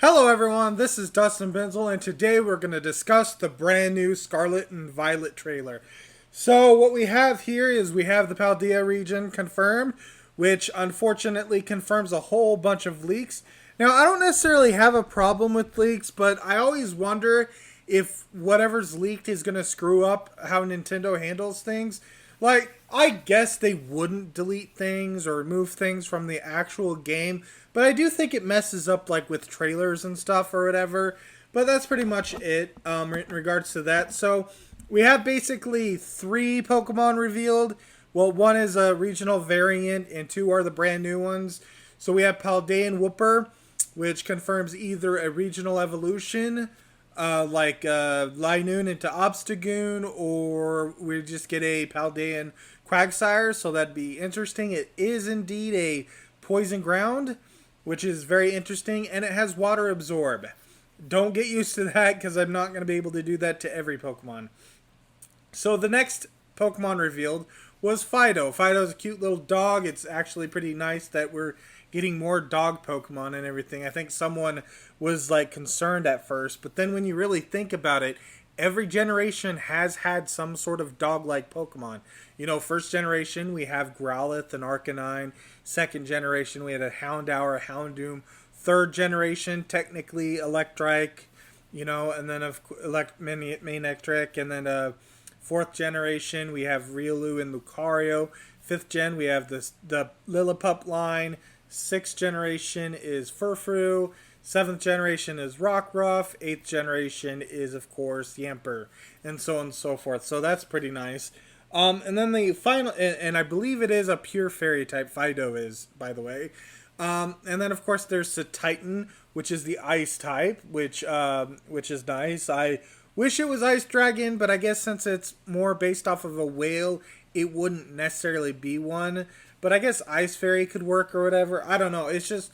Hello everyone, this is Dustin Benzel, and today we're going to discuss the brand new Scarlet and Violet trailer. So what we have here is we have the Paldea region confirmed, which unfortunately confirms a whole bunch of leaks. Now, I don't necessarily have a problem with leaks, but I always wonder if whatever's leaked is going to screw up how Nintendo handles things. Like, I guess they wouldn't delete things or remove things from the actual game, but I do think it messes up, like, with trailers and stuff or whatever. But that's pretty much it in regards to that. So, we have basically 3 Pokemon revealed. Well, one is a regional variant, and 2 are the brand new ones. So, we have Paldean Whooper, which confirms either a regional evolution, like Linoon into Obstagoon, or we just get a Paldean Quagsire, so that'd be interesting. It is indeed a poison ground, which is very interesting, and it has water absorb. Don't get used to that, because I'm not going to be able to do that to every Pokemon. So the next Pokemon revealed was Fido. Fido's a cute little dog. It's actually pretty nice that we're getting more dog Pokemon and everything. I think someone was like concerned at first, but then when you really think about it, every generation has had some sort of dog-like Pokemon. You know, first generation we have Growlithe and Arcanine. Second generation we had a Houndour, a Houndoom. Third generation technically Electrike, you know, and then of Manectric, and then fourth generation we have Riolu and Lucario. Fifth gen we have the Lillipup line. Sixth generation is Furfrou. Seventh generation is Rockruff. Eighth generation is, of course, Yamper. And so on and so forth. So that's pretty nice. And then the final, and I believe it is a pure fairy type. Fido is, by the way. And then, of course, there's the Titan, which is the ice type, which is nice. I wish it was Ice Dragon, but I guess since it's more based off of a whale, it wouldn't necessarily be one. But I guess Ice Fairy could work or whatever. I don't know. It's just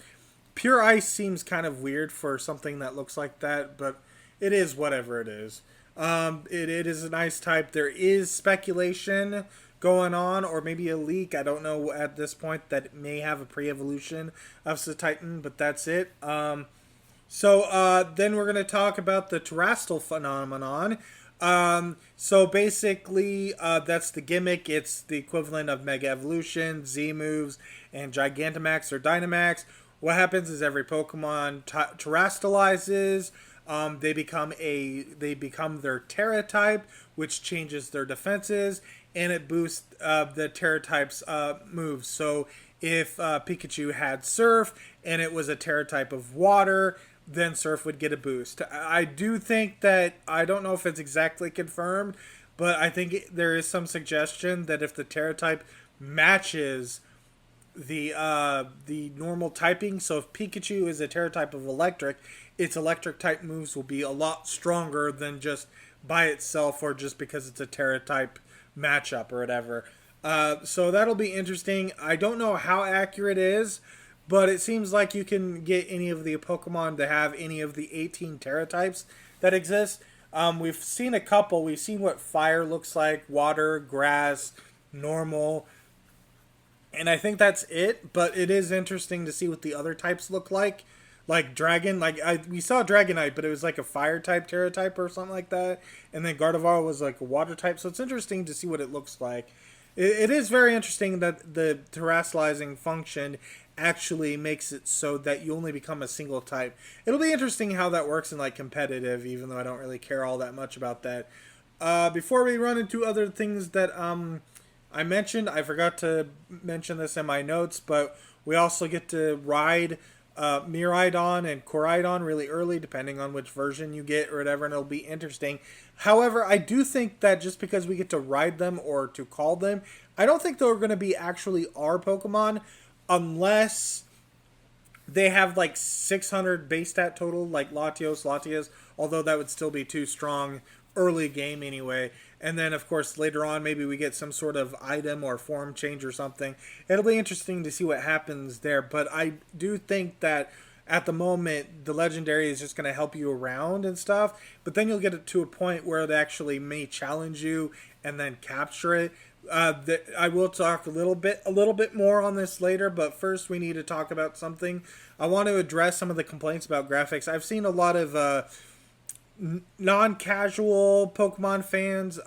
pure ice seems kind of weird for something that looks like that, but it is whatever it is. It is an ice type. There is speculation going on, or maybe a leak. I don't know at this point that it may have a pre-evolution of Titan, but that's it. So then we're going to talk about the terrestrial phenomenon. So basically, that's the gimmick. It's the equivalent of Mega Evolution, Z moves, and Gigantamax or Dynamax. What happens is every Pokemon terrestrializes. They become their Terra type, which changes their defenses, and it boosts the Terra type's moves. So if Pikachu had Surf and it was a Terra type of water, then Surf would get a boost. I do think that, I don't know if it's exactly confirmed, but I think there is some suggestion that if the Terra type matches the normal typing, so if Pikachu is a Terra type of electric, its electric type moves will be a lot stronger than just by itself or just because it's a Terra type matchup or whatever. So that'll be interesting. I don't know how accurate it is, but it seems like you can get any of the Pokemon to have any of the 18 Terra types that exist. We've seen a couple. We've seen what fire looks like, water, grass, normal, and I think that's it. But it is interesting to see what the other types look like. Like Dragon, we saw Dragonite, but it was like a fire type, Terra type, or something like that. And then Gardevoir was like a water type. So it's interesting to see what it looks like. It is very interesting that the terrestrializing function actually makes it so that you only become a single type. It'll be interesting how that works in like competitive, even though I don't really care all that much about that. Before we run into other things that I mentioned, I forgot to mention this in my notes, but we also get to ride Miraidon and Koraidon really early, depending on which version you get or whatever, and it'll be interesting. However, I do think that just because we get to ride them or to call them, I don't think they're going to be actually our Pokemon unless they have like 600 base stat total, like Latias, although that would still be too strong early game anyway. And then, of course, later on, maybe we get some sort of item or form change or something. It'll be interesting to see what happens there. But I do think that at the moment, the Legendary is just going to help you around and stuff. But then you'll get it to a point where it actually may challenge you and then capture it. I will talk a little bit more on this later, but first we need to talk about something. I want to address some of the complaints about graphics. I've seen a lot of non-casual Pokemon fans,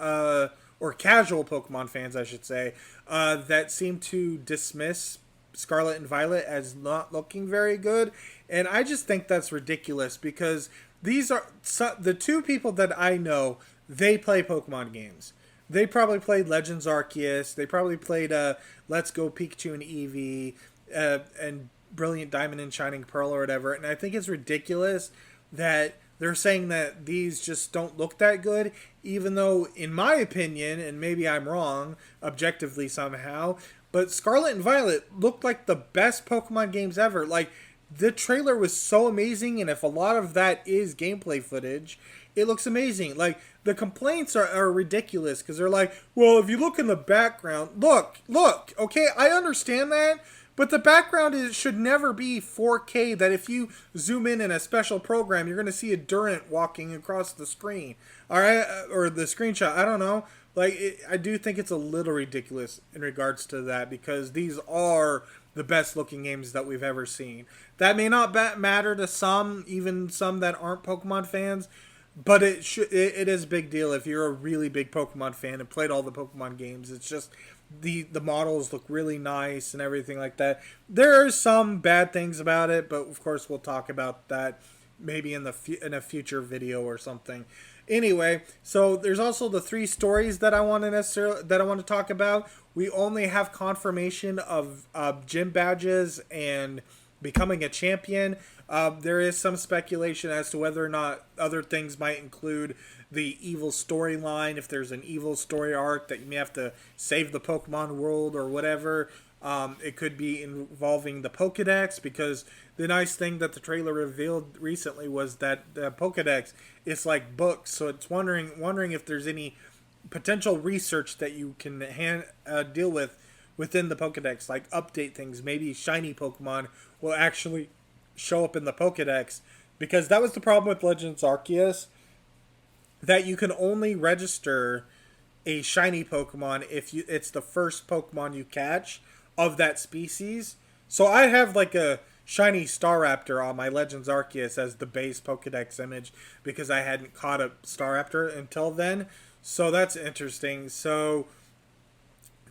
or casual Pokemon fans, I should say, that seem to dismiss Scarlet and Violet as not looking very good, and I just think that's ridiculous because these are the two people that I know. They play Pokemon games. They probably played Legends Arceus. They probably played Let's Go Pikachu and Eevee, and Brilliant Diamond and Shining Pearl or whatever. And I think it's ridiculous that they're saying that these just don't look that good, even though, in my opinion, and maybe I'm wrong, objectively somehow, but Scarlet and Violet looked like the best Pokemon games ever. Like, the trailer was so amazing, and if a lot of that is gameplay footage, it looks amazing. Like, the complaints are ridiculous because they're like, well, if you look in the background, look, okay, I understand that, but the background should never be 4K, that if you zoom in a special program, you're going to see a Durant walking across the screen, all right, or the screenshot, I don't know. Like, I do think it's a little ridiculous in regards to that because these are the best looking games that we've ever seen. That may not matter to some, even some that aren't Pokemon fans, but it is a big deal if you're a really big Pokemon fan and played all the Pokemon games. It's just the models look really nice and everything like that. There are some bad things about it, but of course we'll talk about that maybe in a future video or something. Anyway, so there's also the 3 stories that I want to talk about. We only have confirmation of gym badges and becoming a champion. There is some speculation as to whether or not other things might include the evil storyline, if there's an evil story arc that you may have to save the Pokemon world or whatever. It could be involving the Pokedex, because the nice thing that the trailer revealed recently was that the Pokedex is like books, so it's wondering if there's any potential research that you can deal with within the Pokedex, like update things. Maybe shiny Pokemon will actually show up in the Pokedex, because that was the problem with Legends Arceus, that you can only register a shiny Pokemon if it's the first Pokemon you catch of that species. So I have like a shiny Staraptor on my Legends Arceus as the base Pokedex image because I hadn't caught a Staraptor until then. So that's interesting. So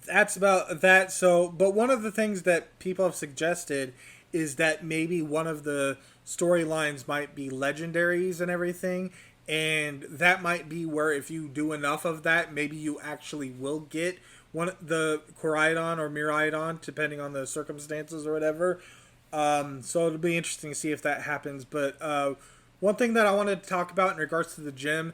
that's about that. So, but one of the things that people have suggested is that maybe one of the storylines might be legendaries and everything. And that might be where if you do enough of that, maybe you actually will get the Koraidon or Miraidon, depending on the circumstances or whatever. So it'll be interesting to see if that happens. But one thing that I wanted to talk about in regards to the gym,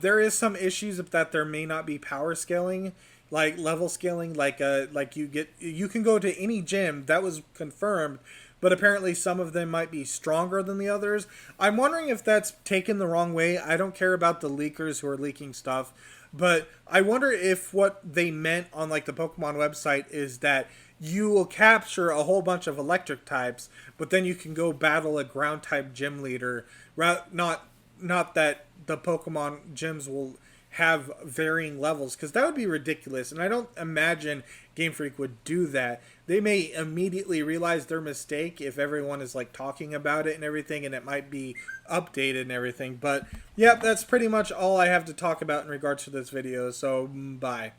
there is some issues that there may not be power scaling, like level scaling, like you can go to any gym, that was confirmed, but apparently some of them might be stronger than the others. I'm wondering if that's taken the wrong way. I don't care about the leakers who are leaking stuff, but I wonder if what they meant on like the Pokemon website is that you will capture a whole bunch of electric types, but then you can go battle a ground type gym leader. Not that the Pokemon gyms will have varying levels, because that would be ridiculous, and I don't imagine Game Freak would do that. They may immediately realize their mistake if everyone is like talking about it and everything, and it might be updated and everything. But yeah, that's pretty much all I have to talk about in regards to this video, so bye.